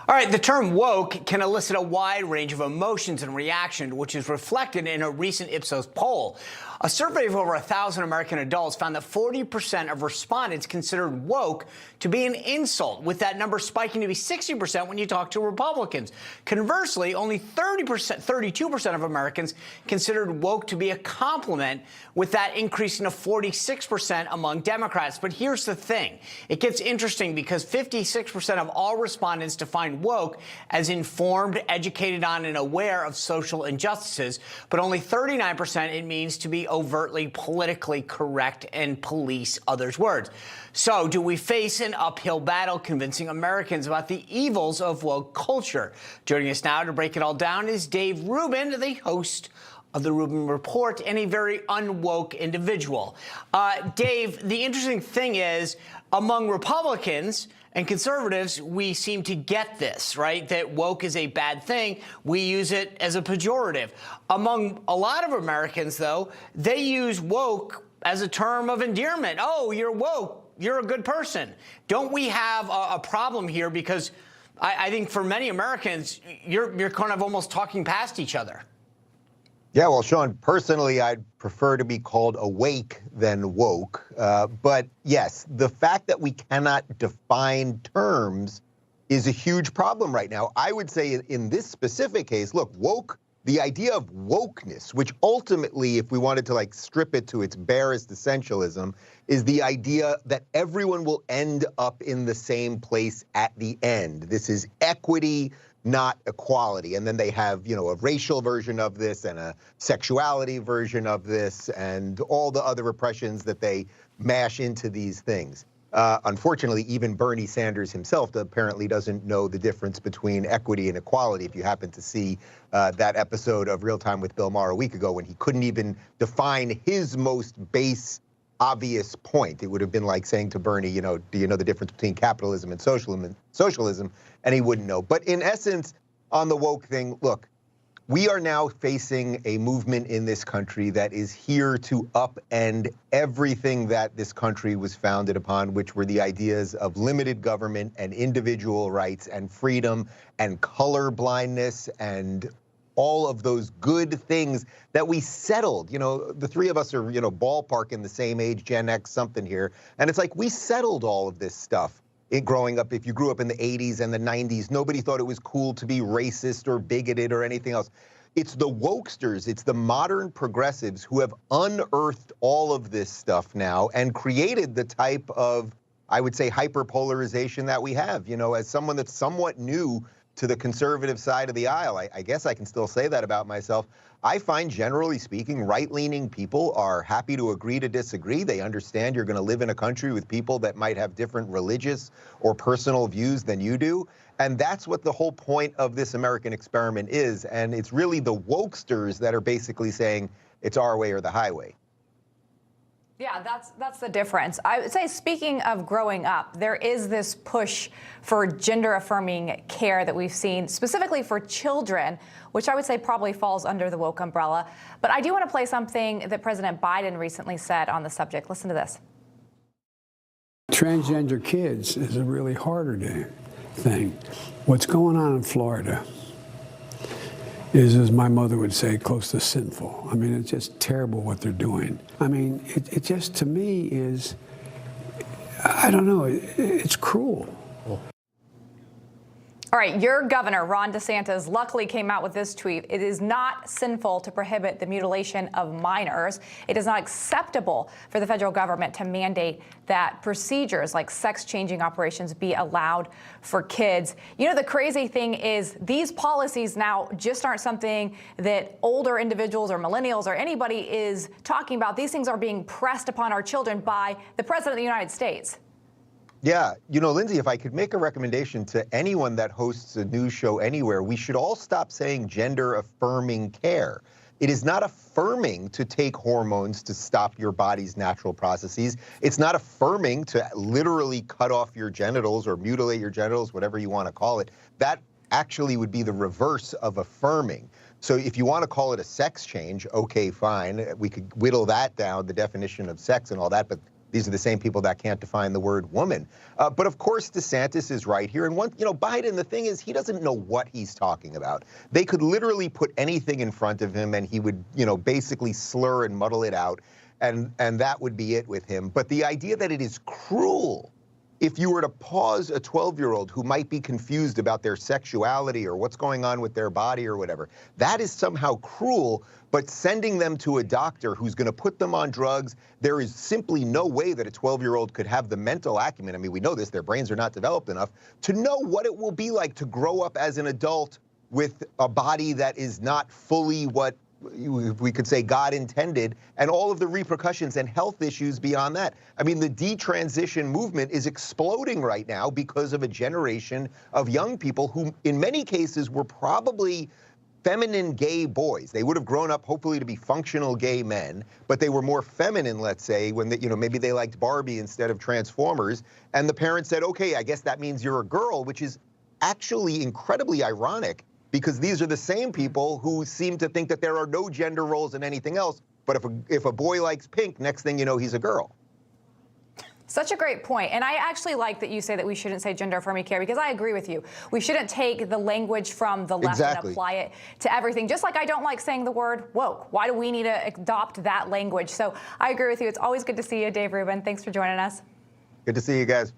All right, the term woke can elicit a wide range of emotions and reaction, which is reflected in a recent Ipsos poll. A survey of over 1,000 American adults found that 40% of respondents considered woke to be an insult, with that number spiking to be 60% when you talk to Republicans. Conversely, only 32% of Americans considered woke to be a compliment, with that increasing to 46% among Democrats. But here's the thing. It gets interesting because 56% of all respondents define woke as informed, educated on, and aware of social injustices, but only 39% it means to be overtly politically correct and police others' words. So do we face an uphill battle convincing Americans about the evils of woke culture? Joining us now to break it all down is Dave Rubin, the host of the Rubin Report and a very unwoke individual. Dave, the interesting thing is, among Republicans and conservatives, we seem to get this, right? That woke is a bad thing. We use it as a pejorative. Among a lot of Americans, though, they use woke as a term of endearment. Oh, you're woke. You're a good person. Don't we have a problem here? Because I think for many Americans, you're kind of almost talking past each other. Yeah, well, Sean, personally, I'd prefer to be called awake than woke. But yes, the fact that we cannot define terms is a huge problem right now. I would say in this specific case, look, woke, the idea of wokeness, which ultimately, if we wanted to like strip it to its barest essentialism, is the idea that everyone will end up in the same place at the end. This is equity, not equality. And then they have, you know, a racial version of this and a sexuality version of this and all the other repressions that they mash into these things. Unfortunately, even Bernie Sanders himself apparently doesn't know the difference between equity and equality. If you happen to see that episode of Real Time with Bill Maher a week ago when he couldn't even define his most base obvious point. It would have been like saying to Bernie, you know, do you know the difference between capitalism and socialism? And he wouldn't know. But in essence, on the woke thing, look, we are now facing a movement in this country that is here to upend everything that this country was founded upon, which were the ideas of limited government and individual rights and freedom and color blindness and all of those good things that we settled. You know, the three of us are, you know, ballpark in the same age, Gen X something here. And it's like we settled all of this stuff growing up. If you grew up in the 80s and the 90s, nobody thought it was cool to be racist or bigoted or anything else. It's the wokesters, it's the modern progressives who have unearthed all of this stuff now and created the type of, I would say, hyperpolarization that we have. You know, as someone that's somewhat new to the conservative side of the aisle, I guess I can still say that about myself. I find, generally speaking, right-leaning people are happy to agree to disagree. They understand you're going to live in a country with people that might have different religious or personal views than you do. And that's what the whole point of this American experiment is. And it's really the wokesters that are basically saying it's our way or the highway. Yeah, that's the difference. I would say, speaking of growing up, there is this push for gender-affirming care that we've seen, specifically for children, which I would say probably falls under the woke umbrella. But I do want to play something that President Biden recently said on the subject. Listen to this. Transgender kids is a really harder thing. What's going on in Florida is, as my mother would say, close to sinful. I mean, it's just terrible what they're doing. I mean, it just, to me, is, I don't know, it's cruel. All right, your governor, Ron DeSantis, luckily came out with this tweet. It is not sinful to prohibit the mutilation of minors. It is not acceptable for the federal government to mandate that procedures like sex-changing operations be allowed for kids. You know, the crazy thing is these policies now just aren't something that older individuals or millennials or anybody is talking about. These things are being pressed upon our children by the President of the United States. Yeah, you know, Lindsay, if I could make a recommendation to anyone that hosts a news show anywhere, we should all stop saying gender-affirming care. It is not affirming to take hormones to stop your body's natural processes. It's not affirming to literally cut off your genitals or mutilate your genitals, whatever you want to call it. That actually would be the reverse of affirming. So if you want to call it a sex change, okay, fine. We could whittle that down, the definition of sex and all that, but These are the same people that can't define the word woman. But of course, DeSantis is right here. And Biden, the thing is, he doesn't know what he's talking about. They could literally put anything in front of him and he would, basically slur and muddle it out. And that would be it with him. But the idea that it is cruel, if you were to pause a 12-year-old who might be confused about their sexuality or what's going on with their body or whatever, that is somehow cruel. But sending them to a doctor who's going to put them on drugs, there is simply no way that a 12-year-old could have the mental acumen. I mean, we know this, their brains are not developed enough to know what it will be like to grow up as an adult with a body that is not fully what we could say God intended, and all of the repercussions and health issues beyond that. I mean, the detransition movement is exploding right now because of a generation of young people who, in many cases, were probably feminine gay boys. They would have grown up hopefully to be functional gay men, but they were more feminine, let's say, when maybe they liked Barbie instead of Transformers. And the parents said, okay, I guess that means you're a girl, which is actually incredibly ironic because these are the same people who seem to think that there are no gender roles in anything else. But if a boy likes pink, next thing you know, he's a girl. Such a great point. And I actually like that you say that we shouldn't say gender affirming care, because I agree with you. We shouldn't take the language from the left and apply it to everything. Just like I don't like saying the word woke. Why do we need to adopt that language? So I agree with you. It's always good to see you, Dave Rubin. Thanks for joining us. Good to see you guys.